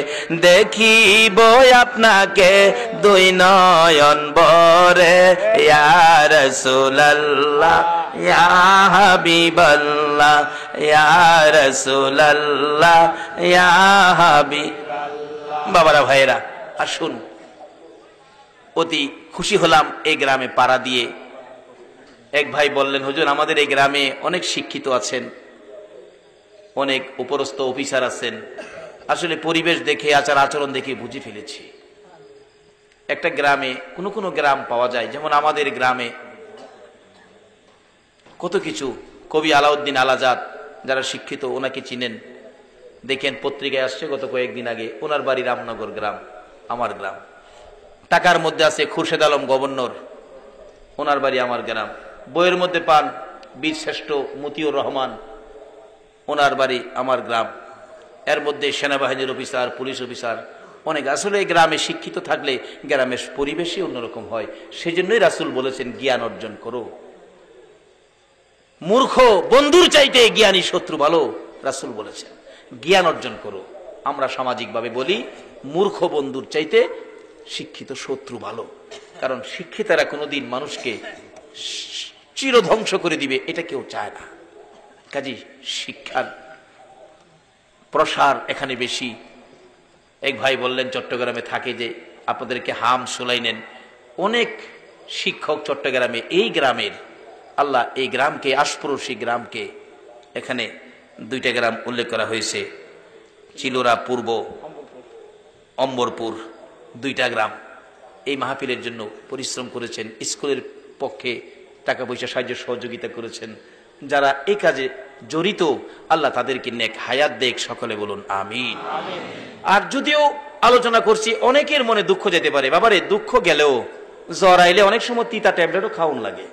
দেখিব আপনাকে দুই নয়ন ভরে ইয়া রাসূলুল্লাহ ইয়া হাবিবাল্লাহ ইয়া রাসূলুল্লাহ ইয়া হাবিবাল্লাহ। বাবারা ভাইরা আসুন, অতি খুশি হলাম এই গ্রামে পাড়া দিয়ে। এক ভাই বললেন, হুজুর আমাদের এই গ্রামে অনেক শিক্ষিত আছেন, অনেক উপরস্থ অফিসার আছেন, আসলে পরিবেশ দেখে আচার আচরণ দেখে বুঝে ফেলেছি। একটা গ্রামে কোনো গ্রাম পাওয়া যায়, যেমন আমাদের গ্রামে কত কিছু। কবি আলাউদ্দিন আলাজাদ যারা শিক্ষিত ওনাকে চিনেন, দেখেন পত্রিকায় আসছে গত কয়েকদিন আগে, ওনার বাড়ি রামনগর গ্রাম, আমার গ্রাম। টাকার মধ্যে আছে খুরশেদ আলম গভর্নর, ওনার বাড়ি আমার গ্রাম। বইয়ের মধ্যে পান বীর শ্রেষ্ঠ মতিউর রহমান, ওনার বাড়ি আমার গ্রাম। এর মধ্যে সেনাবাহিনীর অফিসার, পুলিশ অফিসার অনেক। আসলে এই গ্রামে শিক্ষিত থাকলে গ্রামের পরিবেশই অন্যরকম হয়। সেজন্যই রাসূল বলেছেন জ্ঞান অর্জন করো। মূর্খ বন্ধুর চাইতে জ্ঞানী শত্রু ভালো, রাসূল বলেছেন জ্ঞান অর্জন করো। আমরা সামাজিকভাবে বলি মূর্খ বন্ধুর চাইতে শিক্ষিত শত্রু ভালো, কারণ শিক্ষিতরা কোনোদিন মানুষকে চিরধ্বংস করে দিবে এটা কেউ চায় না। কাজী শিক্ষার প্রসার এখানে বেশি। এক ভাই বললেন চট্টগ্রামে থাকে, যে আপনাদেরকে হাম শুনাইলেন, অনেক শিক্ষক চট্টগ্রামে, এই গ্রামের আল্লাহ এই গ্রামকে, আশপড়শী গ্রামকে, এখানে দুইটা গ্রাম উল্লেখ করা হয়েছে, চিলোরা পূর্ব, অম্বরপুর, দুইটা গ্রাম এই মাহফিলের জন্য পরিশ্রম করেছেন, স্কুলের পক্ষে টাকা পয়সা সাহায্য সহযোগিতা করেছেন। যারা এই কাজে জড়িত আল্লাহ তাদেরকে নেক হায়াত দেখ, সকলে বলুন আমিন। আর যদিও আলোচনা করছি, অনেকের মনে দুঃখ যেতে পারে, বাবারে দুঃখ গেলেও জ্বর আইলে অনেক সময় তিতা ট্যাবলেটও খাওয়ান লাগে।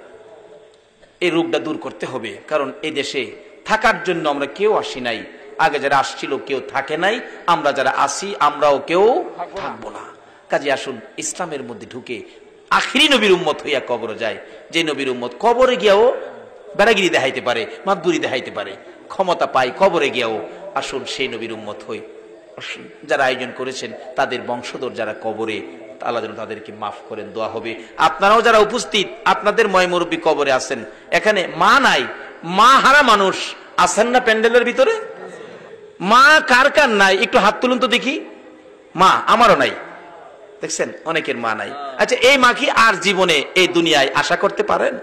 এই রোগটা দূর করতে হবে, কারণ এই দেশে থাকার জন্য আমরা কেউ আসি নাই। আগে যারা আসছিল কেউ থাকে নাই, আমরা যারা আসি আমরাও কেউ থাকবো না। কাজে আসুন ইসলামের মধ্যে ঢুকে আখিরি নবীর উম্মত হইয়া কবরে যায়। যে নবীর উম্মত কবরে গিয়াও বেড়াগিরি দেখাইতে পারে, মাদুরি দেখাইতে পারে, ক্ষমতা পায় কবরে গিয়াও, আসুন সেই নবীর উম্মত হই। যারা আয়োজন করেছেন তাদের বংশধর যারা কবরে, আল্লাহ যেন তাদেরকে মাফ করেন, দোয়া হবে। আপনারাও যারা উপস্থিত, আপনাদের ময় মুরব্বী কবরে আছেন, এখানে মা নাই, মা হারা মানুষ আছেন না প্যান্ডেলের ভিতরে? মা কার কার নাই একটু হাত তুলুন তো দেখি। মা আমারও নাই, দেখছেন অনেকের মা নাই। আচ্ছা এই মা কি আর জীবনে এই দুনিয়ায় আশা করতে পারেন?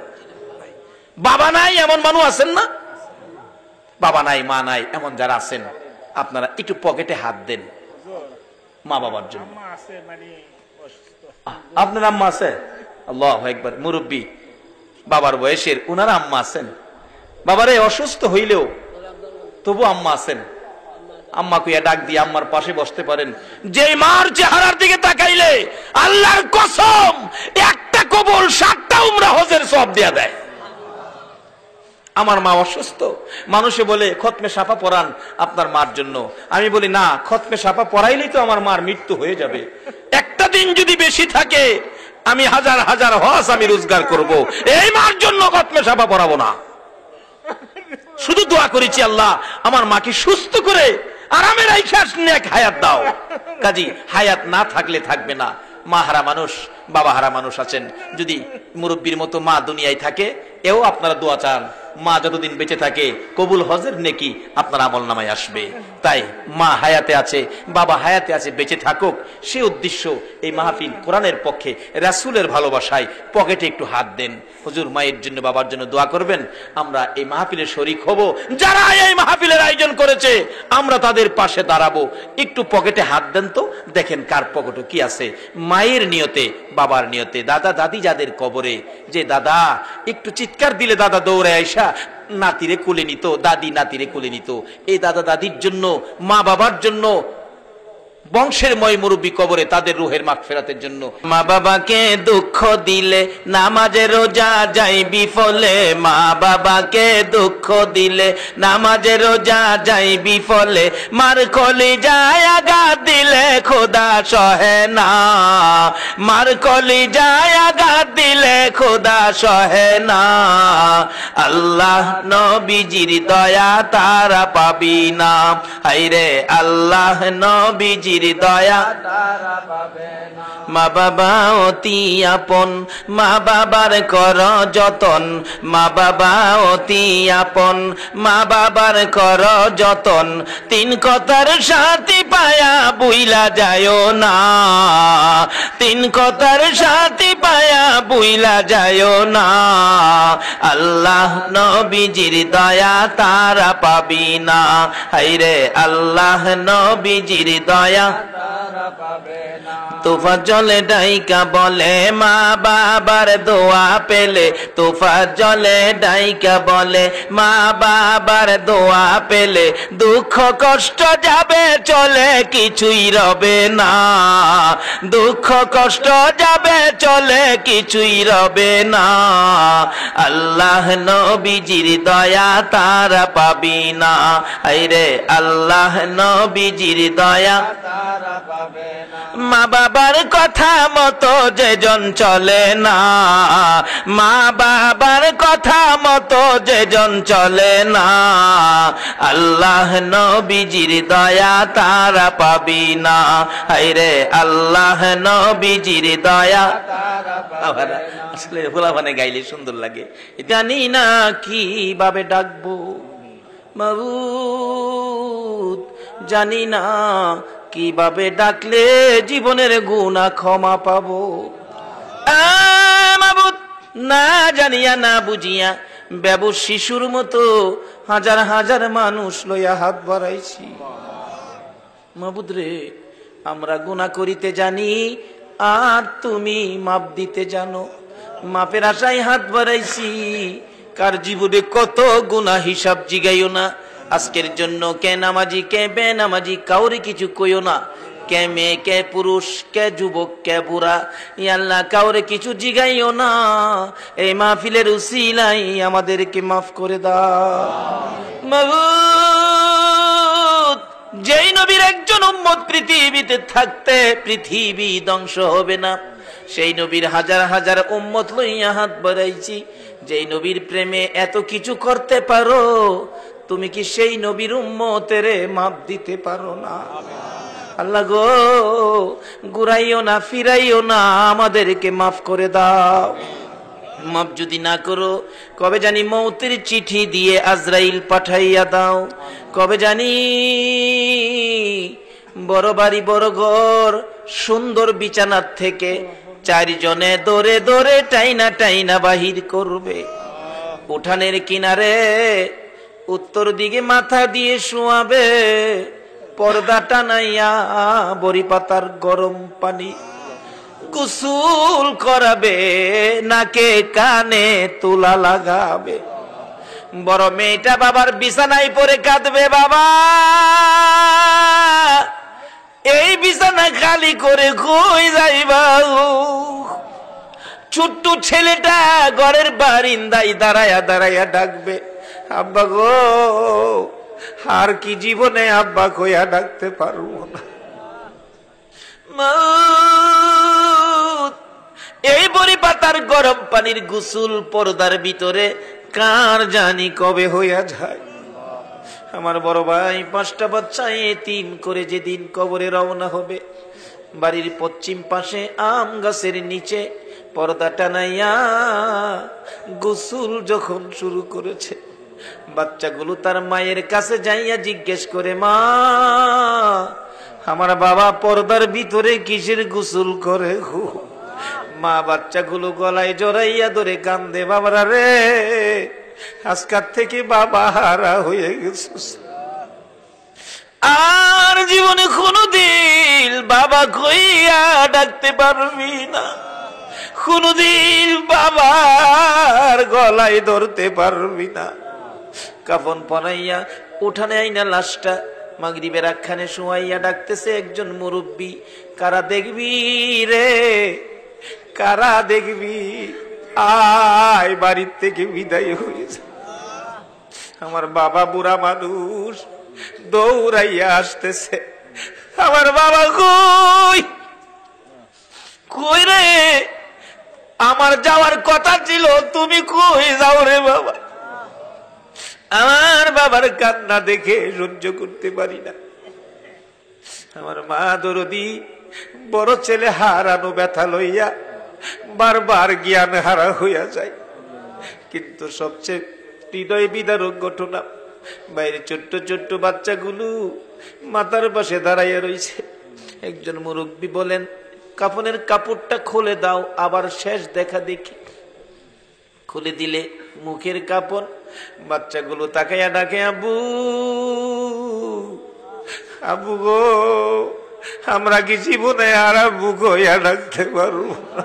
বাবা নাই এমন মানুষ আছেন না? বাবা নাই মা নাই এমন যারা আছেন, আপনারা একটু পকেটে হাত দেন মা বাবার জন্য। আপনার আম্মা আছে? আল্লাহু আকবার, মুরব্বী বাবার বয়সের, উনার আম্মা আছেন। বাবারে অসুস্থ হইলেও তবু আম্মা আছেন, আম্মা কুইয়া ডাক দিয়ে আম্মার পাশে বসতে পারেন। যে মার চেহারার দিকে তাকাইলে আল্লাহর কসম একটা কবুল 7টা উমরা হজের সওয়াব দেয়া দেয়। আমার মা অসুস্থ, মানুষে বলে খতমে সাফা পড়ান আপনার মার জন্য। আমি বলি না, খতমে সাফা পড়াইলেই তো আমার মার মৃত্যু হয়ে যাবে। একটা দিন যদি বেশি থাকে আমি হাজার হাজার হজ আমি রোজগার করব, এই মার জন্য খতমে সাফা পড়াবো না। শুধু দোয়া করেছি আল্লাহ আমার মাকে সুস্থ করে আরামের নেক হায়াত দাও। কাজী হায়াত না থাকলে থাকবে না, মা হারা মানুষ, বাবা হারা মানুষ আছেন, যদি মুরব্বীর মতো মা দুনিয়ায় থাকে, এও আপনারা দোয়া চান, মা যতদিন বেঁচে থাকে কবুল হজের নেকি আপনার আমল নামায় আসবে। তাই মা হায়াতে আছে, বাবা হায়াতে আছে, বেঁচে থাকুক, সে উদ্দেশ্য এই মাহফিল কোরআনের পক্ষে, রাসূলের ভালোবাসায়। পকেটে একটু হাত দেন, হুজুর মায়ের জন্য বাবার জন্য দোয়া করবেন, আমরা এই মাহফিলে শরীক হব, যারা এই মাহফিলের আয়োজন করেছে আমরা তাদের পাশে দাঁড়াবো। একটু পকেটে হাত দেন তো, দেখেন কার পকেটে কি আছে। মায়ের নিয়তে, বাবার নিয়তে, দাদা দাদি যাদের কবরে, যে দাদা একটু চিৎকার দিলে দাদা দৌড়ে আইসা নাতিরে কোলে নিত, দাদি নাতিরে কোলে নিত, এই দাদা দাদির জন্য, মা বাবার জন্য, বংশের ময় মুরব্বী কবরে, তাদের রুহের মাগফিরাতের জন্য। মা বাবাকে দুঃখ দিলে নামাজে রোজা যায় বিফলে, মা বাবাকে দুঃখ দিলে নামাজে রোজা যায় বিফলে, মার কলি যায় আঘাত দিলে খোদা সহে না, মার কলি যায় আঘাত দিলে খোদা সহে না। আল্লাহ নবীজির দয়া তারা পাবি না, হায়রে আল্লাহ নবীজি দয়া তারা পাবে না। মা বাবা অতি আপন, মা বাবার কর যতন, মা বাবা অতি আপন, মা বাবার কর যতন, তিন কথার সাথী পায়া বুইলা যায় না, তিন কথার সাথী পায়া বুইলা যায় না। আল্লাহ নবীজির দয়া তারা পাবি না, হায়রে আল্লাহ নবীজির দয়া তারা পাবে না। তোফা জলে ডাইকা বলে মা বাবার দোয়া পেলে, তোফা জলে ডাইকা বলে মা বাবার দোয়া পেলে, দুঃখ কষ্ট যাবে চলে কিছুই রবে না, দুঃখ কষ্ট যাবে চলে কিছুই রবে না। আল্লাহ নবীজির দয়া তারা পাবি না, হায়রে আল্লাহ নবীজির দয়া তারা পাবে না। মা বাবার কথা মতো যেজন চলে না, মা বাবার কথা মতো যেজন চলে না, আল্লাহ নবীজির দয়া তারা পাবি না, হায়রে আল্লাহ নবীজির দয়া তারা পাবে না। আসলে ফুলাফানে গাইলে সুন্দর লাগে। জানি না কিভাবে ডাকবো মাবুদ, জানি না কিভাবে ডাকলে জীবনের গুনাহ ক্ষমা পাবো। মাবুদ, না জানিয়া না বুঝিয়া বেবুস শিশুর মতো হাজার হাজার মানুষ লইয়া হাত বাড়াইছি। মাবুদ রে, আমরা গুনাহ করিতে জানি আর তুমি মাপ দিতে জানো, মাপের আশায় হাত বাড়াইছি। কার জীবনে কত গুনাহ হিসাব জিগাইও না। আজকের জন্য কে নামাজি কে বেনামাজি কাউরে কিছু কইও না, কে মেয়ে কে পুরুষ কে যুবক কে বুড়া, আল্লাহ কাউরে কিছু জিগাইও না। এই মাহফিলের উসিলাই আমাদেরকে মাফ করে দাও মাবুদ। যেই নবীর একজন উম্মত পৃথিবীতে থাকতে পৃথিবী ধ্বংস হবে না, সেই নবীর হাজার হাজার উম্মত লইয়া হাত বাড়াইছি। যেই নবীর প্রেমে এত কিছু করতে পারো, তুমি কি সেই নবীর উম্মতের মাপ দিতে পারো না? আল্লাহ গো, ঘুরাইও না ফিরাইও না, আমাদেরকে মাফ করে দাও। মাফ যদি না করো, কবে জানি মৌতের চিঠি দিয়ে আজরাইল পাঠাইয়া দাও। কবে জানি বড় বাড়ি বড় ঘর সুন্দর বিছানার থেকে চারজনে দৌড়ে দৌড়ে টাইনা টাইনা বাহির করবে। উঠানের কিনারে উত্তর দিকে মাথা দিয়ে শোয়াবে, পর্দা টানাইয়া বড়ি পাতার গরম পানি গোসল করাবে, নাকে কানে তুলা লাগাবে। বড় মেয়েটা বাবার বিছানায় পড়ে কাঁদবে, বাবা এই বিছানা খালি করে কই যাইবা? ছোট্ট ছেলেটা ঘরের বারিন্দায় দাঁড়ায়া দাঁড়ায়া ডাকবে, আব্বা গো। আর কি জীবনে আব্বা কইয়া ডাকতে পারবো না। এই বড়ি পাতার গরম পানির গোসল পর্দার ভিতরে কার জানি কবে হইয়া যায়। আমার বড় ভাই 5টা বাচ্চা এতিম করে যেদিন কবরে রওনা হবে, বাড়ির পশ্চিম পাশে আম গাছের নিচে পর্দা টানাইয়া গোসল যখন শুরু করেছে, বাচ্চাগুলো তার মায়ের কাছে যাইয়া জিজ্ঞেস করে, মা আমার বাবা পর্দার ভিতরে কিসের গোসল করে গো? মা বাচ্চাগুলো গলায় জড়াইয়া ধরে কান্দে, বাবারা রে আজকাল থেকে বাবা হারা হয়ে গেছে, আর জীবনে কোনদিন বাবা কইয়া ডাকতে পারবি না, কোনদিন বাবার গলায় ধরতে পারবি না। কাফন পরাইয়া উঠানে আইনা লাশটা মাগরিবের আখ্যানে শোয়াইয়া ডাকতেছে একজন মুরব্বী, কারা দেখবি রে, কারা দেখবি, আয় বাড়ির থেকে বিদায় হয়েছে। আমার বাবা বুড়া মানুষ দৌড়াইয়া আসতেছে, আমার বাবা কই, কই রে, আমার যাওয়ার কথা ছিল, তুমি কই যাও রে বাবা? আমার বাবার কান্না দেখে সহ্য করতে পারি না। আমার মা দরদি বড় ছেলে হারানো ব্যথা লইয়া বারবার জ্ঞান হারা হইয়া যায়। কিন্তু সবচেয়ে হৃদয় বিদারক ঘটনা, বাইরে ছোট্ট ছোট্ট বাচ্চাগুলো মাথার পাশে দাঁড়াইয়া রয়েছে। একজন মুরব্বী বলেন, কাফনের কাপড়টা খুলে দাও, আবার শেষ দেখা দেখি। খুলে দিলে মুখের কাপড়, বাচ্চাগুলো তাকাইয়া ডাকে, আবু আবু গো, আমরা কি জীবনে আর আবু গইয়া ডাকতে পারবো না?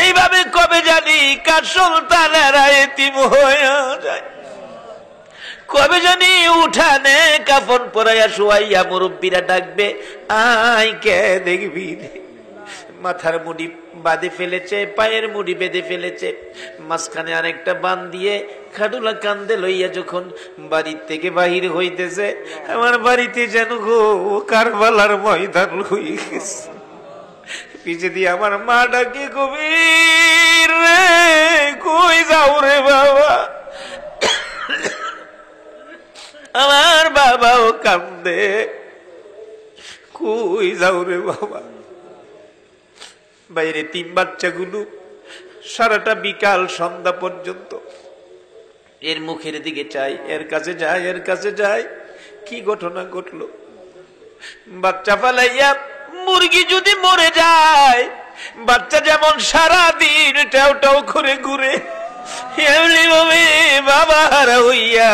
এইভাবে কবে জানি কার সন্তানেরা এতিম হইয়া যায়, কবে জানি উঠানে কাফন পরাইয়া শুয়াইয়া মুরব্বীরা ডাকবে, আয় কে দেখবি। মাথার মুড়ি বাঁধে ফেলেছে, পায়ের মুড়ি বেঁধে ফেলেছে, মাঝখানে আরেকটা বান দিয়ে খাডুলা কান্দে লইয়া যখন বাড়ির থেকে বাহির হইতেছে, আমার বাড়িতে যেন গো কারবালার ময়দান হয়ে গেছে। পিছে দিয়ে আমার মা ডাকে, কবির রে কই যাও রে বাবা? আমার বাবাও কান্দে, কই যাও রে বাবা? বাইরে তিন বাচ্চাগুলো সারাটা বিকাল সন্ধ্যা পর্যন্ত এর মুখের দিকে চাই, এর কাছে যায়, এর কাছে যায়। কি ঘটনা ঘটলো? বাচ্চা ফালাইয়া মুরগি যদি মরে যায়, বাচ্চা যেমন সারা দিন টাও টাও করে ঘুরে, এমনি ভাবে বাবা হারা হইয়া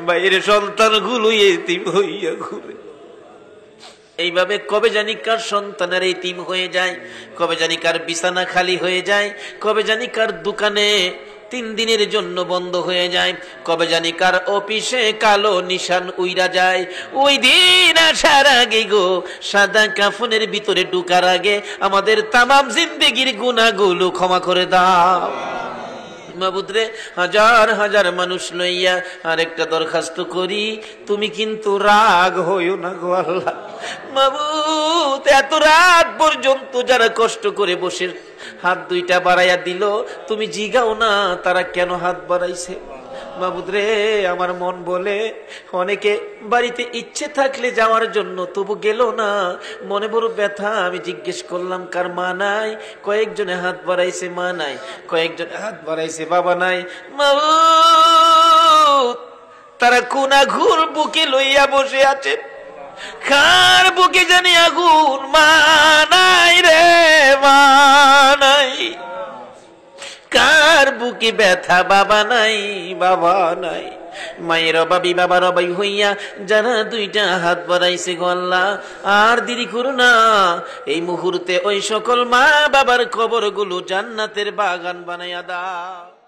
বাইরে সন্তান গুলো এতিম হইয়া ঘুরে। এইভাবে কবে জানি কার সন্তানের এতিম হয়ে যায়, কবে জানি কার বিছানা খালি হয়ে যায়, কবে জানি কার দোকানে 3 দিনের জন্য বন্ধ হয়ে যায়, কবে জানি কার অফিসে কালো নিশান উইরা যায়। ওই দিন আসার আগে গো, সাদা কাফনের ভিতরে ঢুকার আগে আমাদের তামাম জিন্দেগির গুনাহগুলো ক্ষমা করে দাও মাবুদরে। হাজার হাজার মানুষ লইয়া আরেকটা দরখাস্ত করি, তুমি কিন্তু রাগ হইও না গো আল্লাহ। মাবুদ, এত রাত পর্যন্ত যারা কষ্ট করে বসে হাত দুইটা বাড়াইয়া দিল, তুমি জিগাও না তারা কেন হাত বাড়াইছে। মাবুদরে, আমার মন বলে অনেকে বাড়িতে ইচ্ছে থাকলে যাওয়ার জন্য তবু গেল না, মনে বড় ব্যথা। আমি জিজ্ঞেস করলাম কার মা নাই, কয়েকজনে হাত বাড়াইছে মা নাই, কয়েকজনে হাত বাড়াইছে বাবা নাই। মাবুদ, তারা কোন আগুন বুকে লইয়া বসে আছে, কার বুকে জানি আগুন, মা নাই রে, মা নাই। কার বুকে ব্যথা, বাবা নাই, বাবা নাই। মায়ের অবাবি বাবার অবাই হইয়া যারা দুইটা হাত বাড়াইছে গো আল্লাহ, আর দেরি করো না, এই মুহূর্তে ওই সকল মা বাবার কবরগুলো জান্নাতের বাগান বানাইয়া দাও।